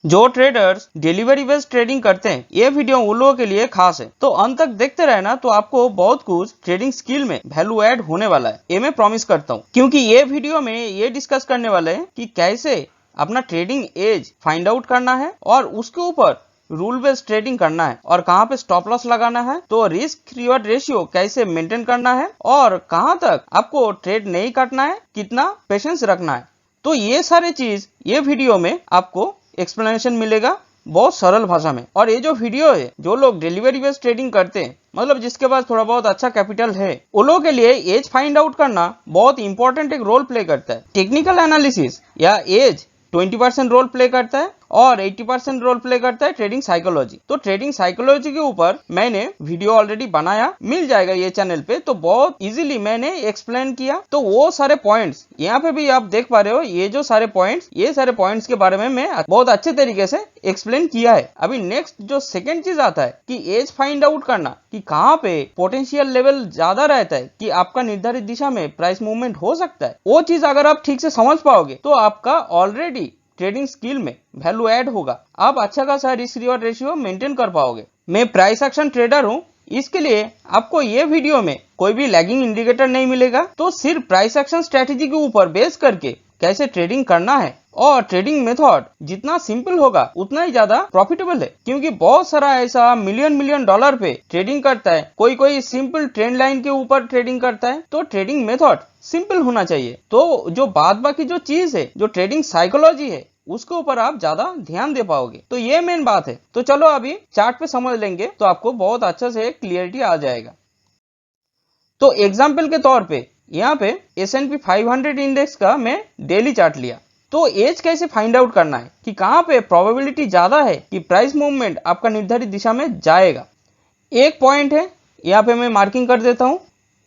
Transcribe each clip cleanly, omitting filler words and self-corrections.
जो traders delivery based trading करते हैं, ये वीडियो उन लोगों के लिए खास है। तो अंत तक देखते रहना, तो आपको बहुत कुछ ट्रेडिंग स्किल में वैल्यू ऐड होने वाला है, ये मैं प्रॉमिस करता हूँ। क्योंकि ये वीडियो में ये डिस्कस करने वाले हैं कि कैसे अपना ट्रेडिंग एज फाइंड आउट करना है और उसके ऊपर रूल बेस्ड ट्रेडिंग करना है और कहाँ पे स्टॉप लॉस लगाना है, तो रिस्क रिवॉर्ड रेशियो कैसे मेंटेन करना है और कहाँ तक आपको ट्रेड नहीं काटना है, कितना पेशेंस रखना है। तो ये सारे चीज ये वीडियो में आपको एक्सप्लेनेशन मिलेगा बहुत सरल भाषा में। और ये जो वीडियो है, जो लोग डिलीवरी बेस्ड ट्रेडिंग करते हैं, मतलब जिसके पास थोड़ा बहुत अच्छा कैपिटल है, उन लोगों के लिए एज फाइंड आउट करना बहुत इंपॉर्टेंट एक रोल प्ले करता है। टेक्निकल एनालिसिस या एज 20% रोल प्ले करता है और 80% रोल प्ले करता है ट्रेडिंग साइकोलॉजी। तो ट्रेडिंग साइकोलॉजी के ऊपर मैंने वीडियो ऑलरेडी बनाया, मिल जाएगा ये चैनल पे। तो बहुत इजीली मैंने एक्सप्लेन किया। तो वो सारे पॉइंट्स यहाँ पे भी आप देख पा रहे हो। ये सारे पॉइंट्स के बारे में मैं बहुत अच्छे तरीके से एक्सप्लेन किया है। अभी नेक्स्ट जो सेकेंड चीज आता है कि एज फाइंड आउट करना, कि कहाँ पे पोटेंशियल लेवल ज्यादा रहता है कि आपका निर्धारित दिशा में प्राइस मूवमेंट हो सकता है। वो चीज अगर आप ठीक से समझ पाओगे तो आपका ऑलरेडी ट्रेडिंग स्किल में वैल्यू ऐड होगा। आप अच्छा खासा रिस्क रिवॉर्ड रेशियो मेंटेन कर पाओगे। मैं प्राइस एक्शन ट्रेडर हूँ, इसके लिए आपको ये वीडियो में कोई भी लैगिंग इंडिकेटर नहीं मिलेगा। तो सिर्फ प्राइस एक्शन स्ट्रेटेजी के ऊपर बेस करके कैसे ट्रेडिंग करना है, और ट्रेडिंग मेथड जितना सिंपल होगा उतना ही ज्यादा प्रॉफिटेबल है। क्योंकि बहुत सारा ऐसा मिलियन डॉलर पे ट्रेडिंग करता है, कोई सिंपल ट्रेंड लाइन के ऊपर ट्रेडिंग करता है। तो ट्रेडिंग मेथड सिंपल होना चाहिए। तो जो बाद बाकी जो चीज है, जो ट्रेडिंग साइकोलॉजी है, उसके ऊपर आप ज्यादा ध्यान दे पाओगे। तो ये मेन बात है। तो चलो अभी चार्ट पे समझ लेंगे तो आपको बहुत अच्छा से क्लियरिटी आ जाएगा। तो एग्जाम्पल के तौर पे यहाँ पे S&P 500 इंडेक्स का मैं डेली चार्ट लिया। तो एज कैसे फाइंड आउट करना है कि कहाँ पे प्रोबेबिलिटी ज्यादा है कि प्राइस मूवमेंट आपका निर्धारित दिशा में जाएगा। एक पॉइंट है, यहाँ पे मैं मार्किंग कर देता हूँ।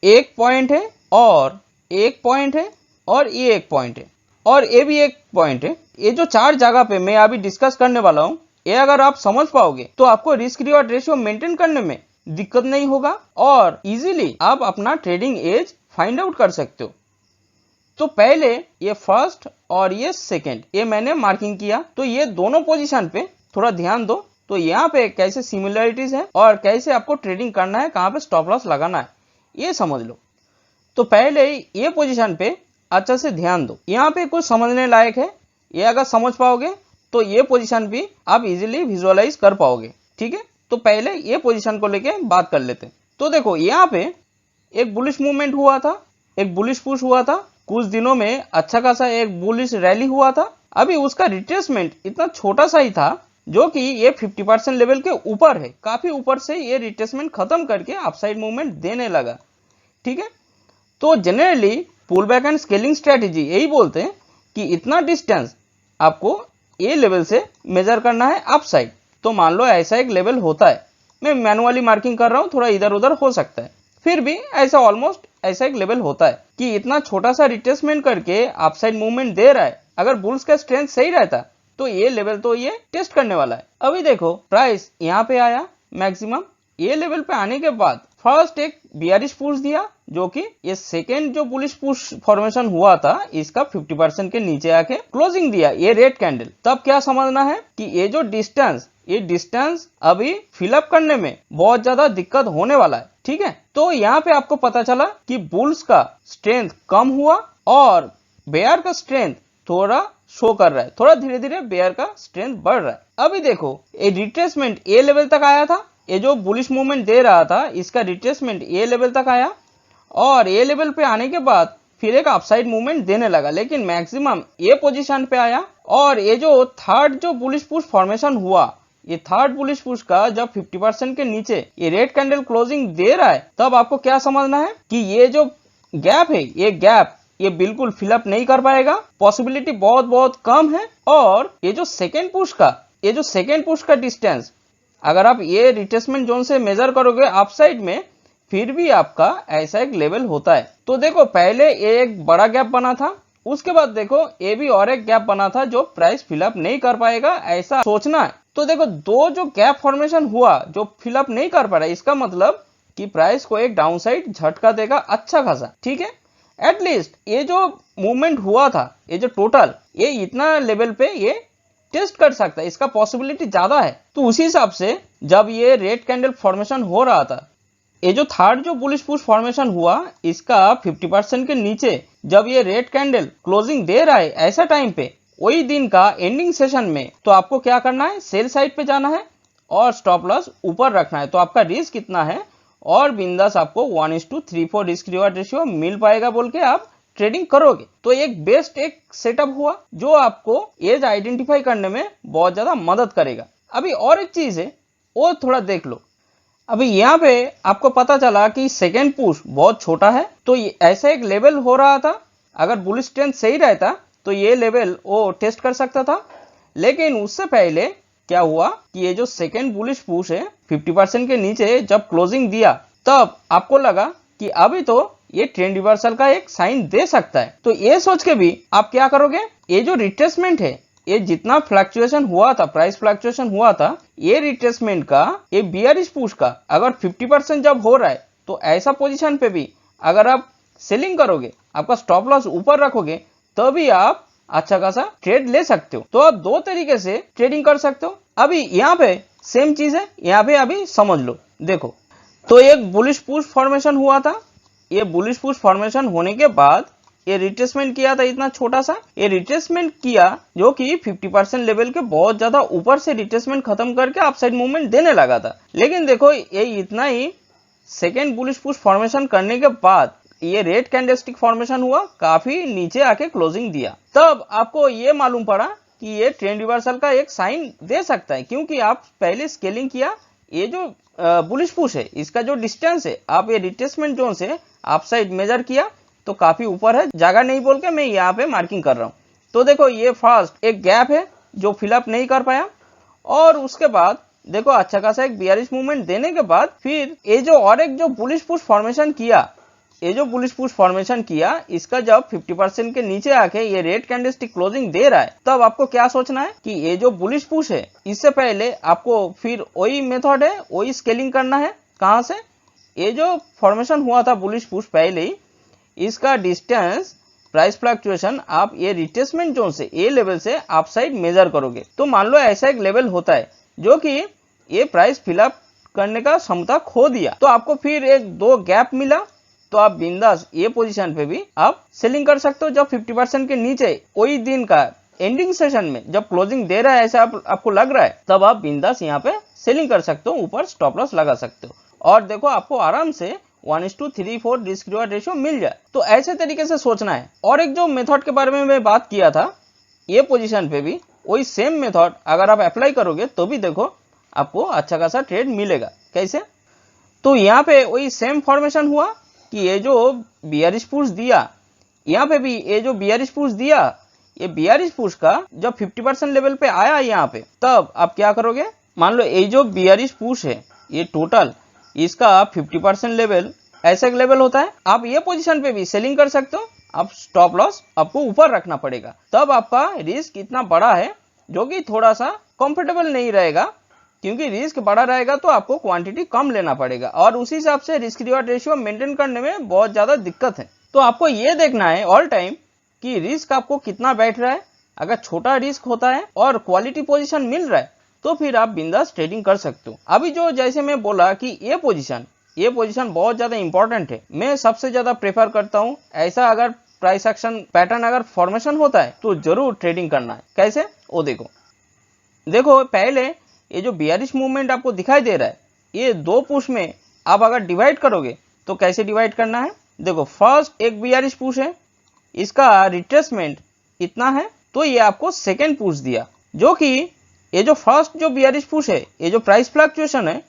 एक पॉइंट है और एक पॉइंट है और ये एक पॉइंट है और ये भी एक पॉइंट है। ये जो चार जगह पे मैं अभी डिस्कस करने वाला हूँ, ये अगर आप समझ पाओगे तो आपको रिस्क रिवॉर्ड रेशियो मेंटेन करने में दिक्कत नहीं होगा और इजीली आप अपना ट्रेडिंग एज फाइंड आउट कर सकते हो। तो पहले ये फर्स्ट और ये सेकंड, ये मैंने मार्किंग किया। तो ये दोनों पोजीशन पे थोड़ा ध्यान दो। तो यहाँ पे कैसे सिमिलरिटीज है और कैसे आपको ट्रेडिंग करना है, कहाँ पे स्टॉप लॉस लगाना है, ये समझ लो। तो पहले ये पोजीशन पे अच्छा से ध्यान दो। यहाँ पे कुछ समझने लायक है। ये अगर समझ पाओगे तो ये पोजीशन भी आप इजीली विजुअलाइज कर पाओगे। ठीक है, तो पहले ये पोजीशन को लेके बात कर लेते हैं। तो देखो, यहाँ पे एक बुलिश मूवमेंट हुआ था, एक बुलिश पुश हुआ था। कुछ दिनों में अच्छा खासा एक बुलिश रैली हुआ था। अभी उसका रिट्रेसमेंट इतना छोटा सा ही था, जो कि ये 50% लेवल के ऊपर है। काफी ऊपर से ये रिट्रेसमेंट खत्म करके अपसाइड मूवमेंट देने लगा। ठीक है, तो generally pull back and scaling strategy यही बोलते हैं कि इतना डिस्टेंस आपको ए लेवल से मेजर करना है अपसाइड। तो मान लो ऐसा एक लेवल होता है, मैं मैनुअली मार्किंग कर रहा हूँ, थोड़ा इधर उधर हो सकता है, फिर भी ऐसा ऑलमोस्ट ऐसा एक लेवल होता है कि इतना छोटा सा रिट्रेसमेंट करके अपसाइड मूवमेंट दे रहा है। अगर बुल्स का स्ट्रेंथ सही रहता तो ये लेवल तो ये टेस्ट करने वाला है। अभी देखो, प्राइस यहाँ पे आया मैक्सिमम। ये लेवल पे आने के बाद फर्स्ट एक बियरिश पुश दिया, जो कि ये सेकेंड जो बुलिश पुश फॉर्मेशन हुआ था, इसका 50% के नीचे आके क्लोजिंग दिया ये रेड कैंडल। तब क्या समझना है कि ये डिस्टेंस अभी फिलअप करने में बहुत ज्यादा दिक्कत होने वाला है। ठीक है, तो यहाँ पे आपको पता चला कि बुल्स का स्ट्रेंथ कम हुआ और बेयर का स्ट्रेंथ थोड़ा शो कर रहा है। थोड़ा धीरे धीरे बेयर का स्ट्रेंथ बढ़ रहा है। अभी देखो, ये रिट्रेसमेंट ए लेवल तक आया था। ये जो बुलिश मूवमेंट दे रहा था, इसका रिट्रेसमेंट ए लेवल तक आया और ए लेवल पे आने के बाद फिर एक अपसाइड मूवमेंट देने लगा, लेकिन मैक्सिमम ये पोजीशन पे आया। और ये जो थर्ड जो बुलिश पुश फॉर्मेशन हुआ, ये थर्ड बुलिश पुश का जब 50% के नीचे ये रेड कैंडल क्लोजिंग दे रहा है, तब आपको क्या समझना है कि ये जो गैप है, ये गैप ये बिल्कुल फिलअप नहीं कर पाएगा। पॉसिबिलिटी बहुत कम है। और ये जो सेकेंड पुश का डिस्टेंस अगर आप ये रिट्रेसमेंट जोन से मेजर करोगे अपसाइड में, फिर भी आपका ऐसा एक लेवल होता है। तो देखो, पहले ये एक बड़ा गैप बना था, उसके बाद देखो ये भी और एक गैप बना था जो प्राइस फिलअप नहीं कर पाएगा, ऐसा सोचना है। तो देखो, दो जो गैप फॉर्मेशन हुआ जो फिलअप नहीं कर पा रहा है, इसका मतलब कि प्राइस को एक डाउनसाइड झटका देगा अच्छा खासा। ठीक है, एटलीस्ट ये जो मूवमेंट हुआ था, ये जो टोटल ये इतना लेवल पे ये टेस्ट कर सकता है, इसका पॉसिबिलिटी ज्यादा है। तो उसी हिसाब से जब ये रेड कैंडल फॉर्मेशन हो रहा था, ये जो थर्ड जो बुलिश पुश फॉर्मेशन हुआ, इसका 50% के नीचे जब ये रेड कैंडल क्लोजिंग दे रहा है, ऐसा टाइम पे वही दिन का एंडिंग सेशन में, तो आपको क्या करना है, सेल साइड पे जाना है और स्टॉप लॉस ऊपर रखना है। तो आपका रिस्क कितना है और बिंदास आपको 1:34 रिस्क रिवार्ड रेशियो मिल पाएगा बोल के आप ट्रेडिंग करोगे। तो एक बेस्ट एक सेटअप हुआ जो आपको एज आइडेंटिफाई करने में बहुत ज्यादा मदद करेगा। अभी और एक चीज है वो थोड़ा देख लो। अभी यहाँ पे आपको पता चला कि सेकेंड पुश बहुत छोटा है, तो ऐसा एक लेवल हो रहा था, अगर बुलिश ट्रेंड सही रहता तो ये लेवल वो टेस्ट कर सकता था। लेकिन उससे पहले क्या हुआ कि ये जो सेकेंड बुलिश पुश है 50% के नीचे जब क्लोजिंग दिया, तब आपको लगा कि अभी तो ये ट्रेंड रिवर्सल का एक साइन दे सकता है। तो ये सोच के भी आप क्या करोगे, ये जो रिट्रेसमेंट है, ये जितना फ्लक्चुएशन हुआ था, प्राइस फ्लक्चुएशन हुआ था, ये रिट्रेसमेंट का, ये बियरिश पुश का अगर 50% जब हो रहा है, तो ऐसा पोजीशन पे भी अगर आप सेलिंग करोगे, आपका स्टॉप लॉस ऊपर रखोगे, तभी आप अच्छा खासा ट्रेड ले सकते हो। तो आप दो तरीके से ट्रेडिंग कर सकते हो। अभी यहाँ पे सेम चीज है, यहाँ पे अभी समझ लो। देखो, तो एक बुलिश पुश फॉर्मेशन हुआ था, ये बुलिश पुश फॉर्मेशन होने के बाद ये रिट्रेसमेंट किया था इतना छोटा सा, ये रिट्रेसमेंट किया जो कि 50% लेवल के बहुत ज्यादा ऊपर से रिट्रेसमेंट खत्म करके अपसाइड मूवमेंट देने लगा था। लेकिन देखो, ये इतना ही सेकेंड बुलिश पुश फॉर्मेशन करने के बाद ये रेड कैंडलस्टिक फॉर्मेशन हुआ, काफी नीचे आके क्लोजिंग दिया। तब आपको ये मालूम पड़ा कि ये ट्रेंड रिवर्सल का एक साइन दे सकता है, क्योंकि आप पहले स्केलिंग किया, ये जो बुलिश पुश है इसका जो डिस्टेंस है, आप ये रिट्रेसमेंट जोन से अपसाइड मेजर किया तो काफी ऊपर है, जगह नहीं बोल के मैं यहाँ पे मार्किंग कर रहा हूँ। तो देखो, ये फर्स्ट एक गैप है जो फिलअप नहीं कर पाया, और उसके बाद देखो अच्छा खासा एक बियरिश मूवमेंट देने के बाद फिर ये जो और एक जो बुलिश पुश फॉर्मेशन किया, ये जो बुलिश पुश फॉर्मेशन किया, इसका जब 50% के नीचे आके ये रेड कैंडलस्टिक क्लोजिंग दे रहा है, तब आपको क्या सोचना है कि ये जो बुलिश पुश है, इससे पहले आपको फिर वही मेथड है, वही स्केलिंग करना है। कहां से, ये जो फॉर्मेशन हुआ था बुलिश पुश पहले ही, इसका डिस्टेंस प्राइस फ्लक्चुएशन आप ये रिट्रेसमेंट जोन से, ए लेवल से अपसाइड मेजर करोगे। तो मान लो ऐसा एक लेवल होता है जो कि ये प्राइस फिलअप करने का क्षमता खो दिया, तो आपको फिर एक दो गैप मिला, तो आप बिंदास ये पोजीशन पे भी आप सेलिंग कर सकते हो। जब 50% के नीचे वही दिन का एंडिंग सेशन में जब क्लोजिंग दे रहा है, ऐसा आपको लग रहा है, तब आप बिंदास यहाँ पे सेलिंग कर सकते हो, ऊपर स्टॉप लॉस लगा सकते हो, और देखो आपको आराम से 1:34 रिस्क रिवार्ड रेशियो मिल जाए। तो ऐसे तरीके से सोचना है। और एक जो मेथड के बारे में मैं बात किया था, ये पोजीशन पे भी वही सेम मेथड अगर आप अप्लाई करोगे तो भी देखो आपको अच्छा खासा ट्रेड मिलेगा। कैसे, तो यहाँ पे वही सेम फॉर्मेशन हुआ कि ये जो बियरिश पुश दिया, यहाँ पे भी ये जो बियरिश पुश दिया, ये बियरिश पुश का जब 50% लेवल पे आया यहाँ पे, तब आप क्या करोगे, मान लो ये जो बियरिश पुश है, ये टोटल इसका 50% लेवल ऐसा एक लेवल होता है, आप ये पोजीशन पे भी सेलिंग कर सकते हो। आप स्टॉप लॉस आपको ऊपर रखना पड़ेगा, तब आपका रिस्क इतना बड़ा है जो कि थोड़ा सा कंफर्टेबल नहीं रहेगा, क्योंकि रिस्क बड़ा रहेगा तो आपको क्वांटिटी कम लेना पड़ेगा, और उसी हिसाब से रिस्क रिवार्ड रेशियो मेंटेन करने में बहुत ज्यादा दिक्कत है। तो आपको ये देखना है ऑल टाइम कि रिस्क आपको कितना बैठ रहा है। अगर छोटा रिस्क होता है और क्वालिटी पोजीशन मिल रहा है, तो फिर आप बिंदास ट्रेडिंग कर सकते हो। अभी जो जैसे मैं बोला कि ये पोजीशन बहुत ज्यादा इंपॉर्टेंट है, मैं सबसे ज्यादा प्रेफर करता हूँ ऐसा, अगर प्राइस एक्शन पैटर्न अगर फॉर्मेशन होता है तो जरूर ट्रेडिंग करना है। कैसे, वो देखो पहले ये जो बियरिश मूवमेंट आपको दिखाई दे रहा है, ये दो पुश में आप अगर डिवाइड करोगे तो कैसे डिवाइड करना है, देखो फर्स्ट एक बियरिश पुश है, इसका रिट्रेसमेंट इतना है, तो ये आपको सेकेंड पुश दिया, जो कि ये जो फर्स्ट जो बियरिश पुश है, ये जो प्राइस फ्लक्चुएशन है,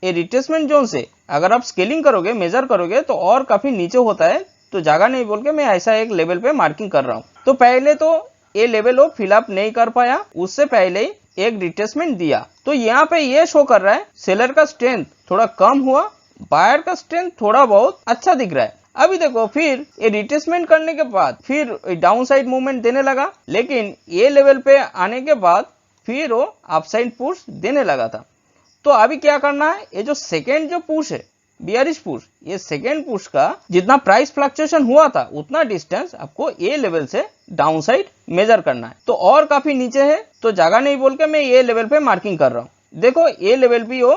ये रिट्रेसमेंट जोन से अगर आप स्केलिंग करोगे, मेजर करोगे तो और काफी नीचे होता है, तो जगह नहीं बोल के मैं ऐसा एक लेवल पे मार्किंग कर रहा हूँ। तो पहले तो ये लेवल वो फिलअप नहीं कर पाया, उससे पहले एक रिट्रेसमेंट दिया, तो यहाँ पे ये शो कर रहा है सेलर का स्ट्रेंथ थोड़ा कम हुआ, बायर का स्ट्रेंथ थोड़ा बहुत अच्छा दिख रहा है। अभी देखो फिर ये रिट्रेसमेंट करने के बाद फिर डाउन साइड मूवमेंट देने लगा, लेकिन ये लेवल पे आने के बाद फिर वो अपसाइड पुश देने लगा था। तो अभी क्या करना है, ये जो सेकेंड जो पुश है बियरिश पुश, ये सेकेंड पुश का जितना प्राइस फ्लक्चुएशन हुआ था उतना डिस्टेंस आपको ए लेवल से डाउन साइड मेजर करना है। तो और काफी नीचे है तो जगह नहीं बोल के मैं ये लेवल पे मार्किंग कर रहा हूँ। देखो ये लेवल भी वो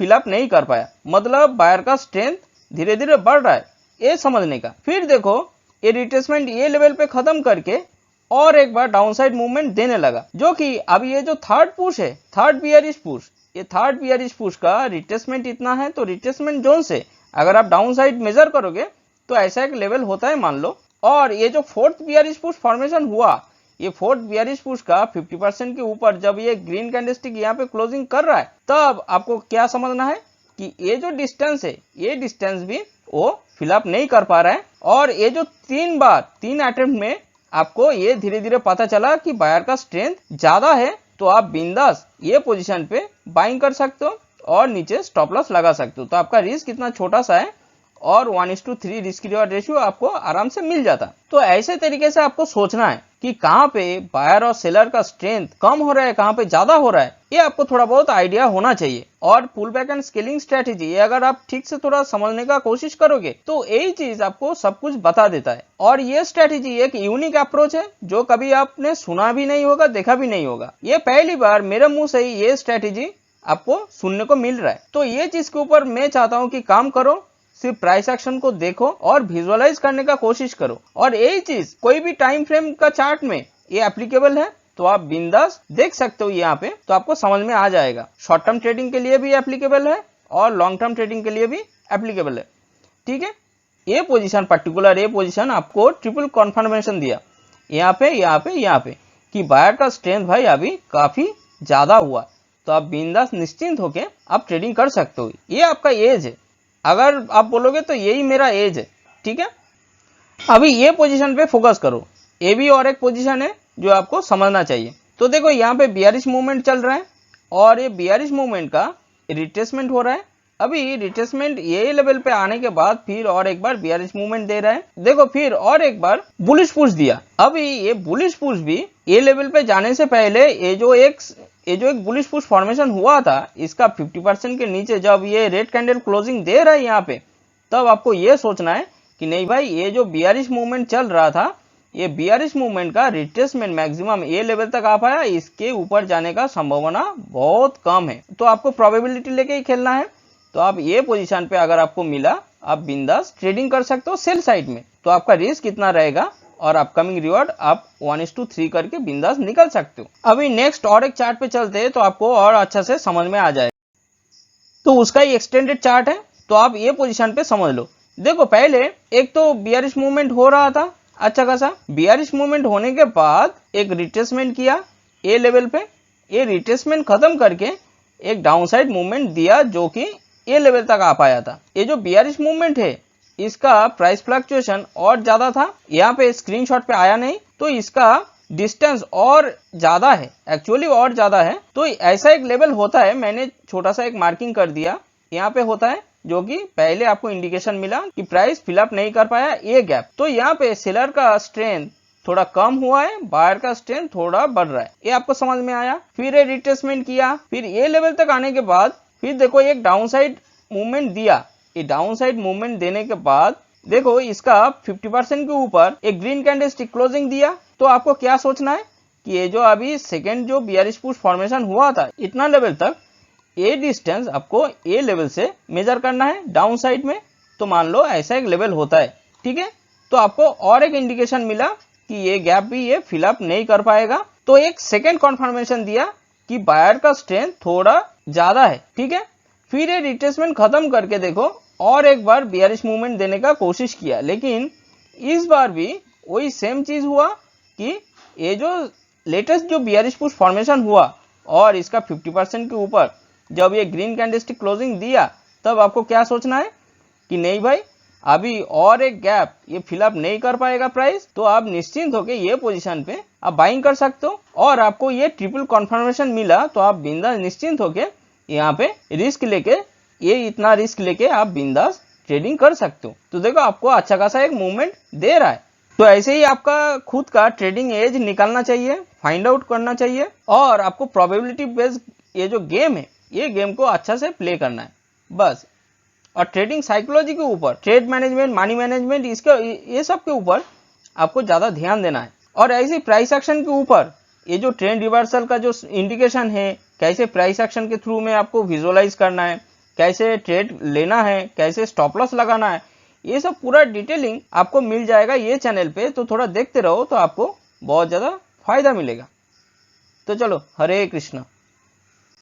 फिलअप नहीं कर पाया, मतलब बायर का स्ट्रेंथ धीरे धीरे बढ़ रहा है, ये समझने का। फिर देखो ये रिट्रेसमेंट ये लेवल पे खत्म करके और एक बार डाउन साइड मूवमेंट देने लगा, जो कि अब ये जो थर्ड पुश है, थर्ड बियरिश पुश, ये थर्ड बियरिश पुश का रिट्रेसमेंट इतना है, तो रिट्रेसमेंट जोन से अगर आप डाउन साइड मेजर करोगे तो ऐसा एक लेवल होता है मान लो। और ये जो फोर्थ बियरिश पुश फॉर्मेशन हुआ, ये फोर्थ बियरिश पुश का 50% के ऊपर जब ये ग्रीन कैंडलस्टिक यहाँ पे क्लोजिंग कर रहा है, तब आपको क्या समझना है कि ये जो डिस्टेंस है, ये डिस्टेंस भी वो फिलअप नहीं कर पा रहा है। और ये जो 3 अटेम्प्ट में आपको ये धीरे धीरे पता चला कि बायर का स्ट्रेंथ ज्यादा है, तो आप बिंदास ये पोजीशन पे बाइंग कर सकते हो और नीचे स्टॉप लॉस लगा सकते हो। तो आपका रिस्क इतना छोटा सा है और 1:3 रिस्क रिवॉर्ड रेशियो आपको आराम से मिल जाता। तो ऐसे तरीके से आपको सोचना है कि कहाँ पे बायर और सेलर का स्ट्रेंथ कम हो रहा है, कहाँ पे ज्यादा हो रहा है, ये आपको थोड़ा बहुत आइडिया होना चाहिए। और pull back and scaling strategy ये अगर आप ठीक से थोड़ा समझने का कोशिश करोगे तो यही चीज आपको सब कुछ बता देता है। और ये स्ट्रेटेजी एक यूनिक अप्रोच है जो कभी आपने सुना भी नहीं होगा, देखा भी नहीं होगा। ये पहली बार मेरे मुंह से ही ये स्ट्रेटेजी आपको सुनने को मिल रहा है। तो ये चीज के ऊपर मैं चाहता हूँ कि काम करो, सिर्फ प्राइस एक्शन को देखो और विजुअलाइज करने का कोशिश करो। और यही चीज कोई भी टाइम फ्रेम का चार्ट में ये एप्लीकेबल है, तो आप बिंदास देख सकते हो यहाँ पे, तो आपको समझ में आ जाएगा। शॉर्ट टर्म ट्रेडिंग के लिए भी एप्लीकेबल है और लॉन्ग टर्म ट्रेडिंग के लिए भी एप्लीकेबल है। ठीक है, ये पोजीशन पर्टिकुलर ये पोजीशन आपको ट्रिपल कॉन्फर्मेशन दिया यहाँ पे, यहाँ पे, यहाँ पे कि बायर का स्ट्रेंथ भाई अभी काफी ज्यादा हुआ, तो आप बिंदास निश्चिंत होके आप ट्रेडिंग कर सकते हो। ये आपका एज है, अगर आप बोलोगे तो यही मेरा एज है। ठीक है, अभी ये पोजीशन पे फोकस करो। ये भी और एक पोजीशन है जो आपको समझना चाहिए। तो देखो यहाँ पे बियरिश मूवमेंट चल रहा है और ये बियरिश मूवमेंट का रिट्रेसमेंट हो रहा है। अभी रिट्रेसमेंट ये लेवल पे आने के बाद फिर और एक बार बियरिश मूवमेंट दे रहा है। देखो फिर और एक बार बुलिश पुश दिया। अभी ये बुलिश पुश भी ये लेवल पे जाने से पहले ये जो एक बुलिश पुश फॉर्मेशन हुआ था, इसका 50% के नीचे जब ये रेड कैंडल क्लोजिंग दे रहा है यहाँ पे, तब आपको ये सोचना है कि नहीं भाई ये जो बियरिश मूवमेंट चल रहा था, ये बियरिश मूवमेंट का रिट्रेसमेंट मैक्सिमम ये लेवल तक आ पाया, इसके ऊपर जाने का संभावना बहुत कम है। तो आपको प्रोबेबिलिटी लेके ही खेलना है। तो आप ये पोजीशन पे अगर आपको मिला, आप बिंदास ट्रेडिंग कर सकते हो सेल साइड में। तो आपका रिस्क कितना रहेगा और अपकमिंग रिवॉर्ड आप 1:3 करके बिंदास निकल सकते हो। अभी नेक्स्ट और एक चार्ट पे चलते हैं तो आपको और अच्छा से समझ में आ जाएगा। तो उसका ही एक्सटेंडेड चार्ट है, तो आप ये पोजीशन पे समझ लो। देखो पहले एक तो बियरिश मूवमेंट हो रहा था अच्छा खासा, बियरिश मूवमेंट होने के बाद एक रिट्रेसमेंट किया ए लेवल पे, ये रिट्रेसमेंट खत्म करके एक डाउनसाइड मूवमेंट दिया जो कि ए लेवल तक आ पाया था। ये जो बियरिश मूवमेंट है इसका प्राइस फ्लक्चुएशन और ज्यादा था, यहाँ पे स्क्रीनशॉट पे आया नहीं, तो इसका डिस्टेंस और ज्यादा है, एक्चुअली और ज्यादा है। तो ऐसा एक लेवल होता है, मैंने छोटा सा एक मार्किंग कर दिया, यहाँ पे होता है जो कि पहले आपको इंडिकेशन मिला कि प्राइस फिलअप नहीं कर पाया ये गैप। तो यहाँ पे सेलर का स्ट्रेंथ थोड़ा कम हुआ है, बायर का स्ट्रेंथ थोड़ा बढ़ रहा है, ये आपको समझ में आया। फिर ये रिट्रेसमेंट किया, फिर ये लेवल तक आने के बाद फिर देखो एक डाउनसाइड मूवमेंट दिया। ये डाउनसाइड मूवमेंट देने के बाद देखो इसका 50% के ऊपर एक ग्रीन कैंडलस्टिक क्लोजिंग दिया। तो आपको क्या सोचना है कि ये जो अभी सेकेंड जो बियरिश पुश फॉर्मेशन हुआ था इतना लेवल तक, ये डिस्टेंस आपको ये लेवल से मेजर करना है डाउन साइड में। तो मान लो ऐसा एक लेवल होता है, ठीक है। तो आपको और एक इंडिकेशन मिला कि ये गैप भी ये फिलअप नहीं कर पाएगा, तो एक सेकेंड कॉन्फर्मेशन दिया कि बायर का स्ट्रेंथ थोड़ा ज्यादा है, ठीक है। फिर ये रिट्रेसमेंट खत्म करके देखो और एक बार बियरिश मूवमेंट देने का कोशिश किया, लेकिन इस बार भी वही सेम चीज हुआ कि ये जो लेटेस्ट जो बियरिश पुश फॉर्मेशन हुआ और इसका 50% के ऊपर जब ये ग्रीन कैंडलस्टिक क्लोजिंग दिया, तब आपको क्या सोचना है कि नहीं भाई अभी और एक गैप ये फिलअप नहीं कर पाएगा प्राइस, तो आप निश्चिंत होकर ये पोजीशन पे आप बाइंग कर सकते हो। और आपको ये ट्रिपल कॉन्फर्मेशन मिला तो आप बिंदास निश्चिंत होकर यहाँ पे रिस्क लेके, ये इतना रिस्क लेके आप बिंदास ट्रेडिंग कर सकते हो। तो देखो आपको अच्छा खासा एक मूवमेंट दे रहा है। तो ऐसे ही आपका खुद का ट्रेडिंग एज निकालना चाहिए, फाइंड आउट करना चाहिए और आपको प्रोबेबिलिटी बेस्ड ये जो गेम है ये गेम को अच्छा से प्ले करना है बस। और ट्रेडिंग साइकोलॉजी के ऊपर, ट्रेड मैनेजमेंट, मनी मैनेजमेंट, इसके ये सब के ऊपर आपको ज्यादा ध्यान देना है। और ऐसे प्राइस एक्शन के ऊपर ये जो ट्रेंड रिवर्सल का जो इंडिकेशन है, कैसे प्राइस एक्शन के थ्रू में आपको विजुअलाइज करना है, कैसे ट्रेड लेना है, कैसे स्टॉप लॉस लगाना है, ये सब पूरा डिटेलिंग आपको मिल जाएगा ये चैनल पे। तो थोड़ा देखते रहो तो आपको बहुत ज़्यादा फायदा मिलेगा। तो चलो, हरे कृष्णा।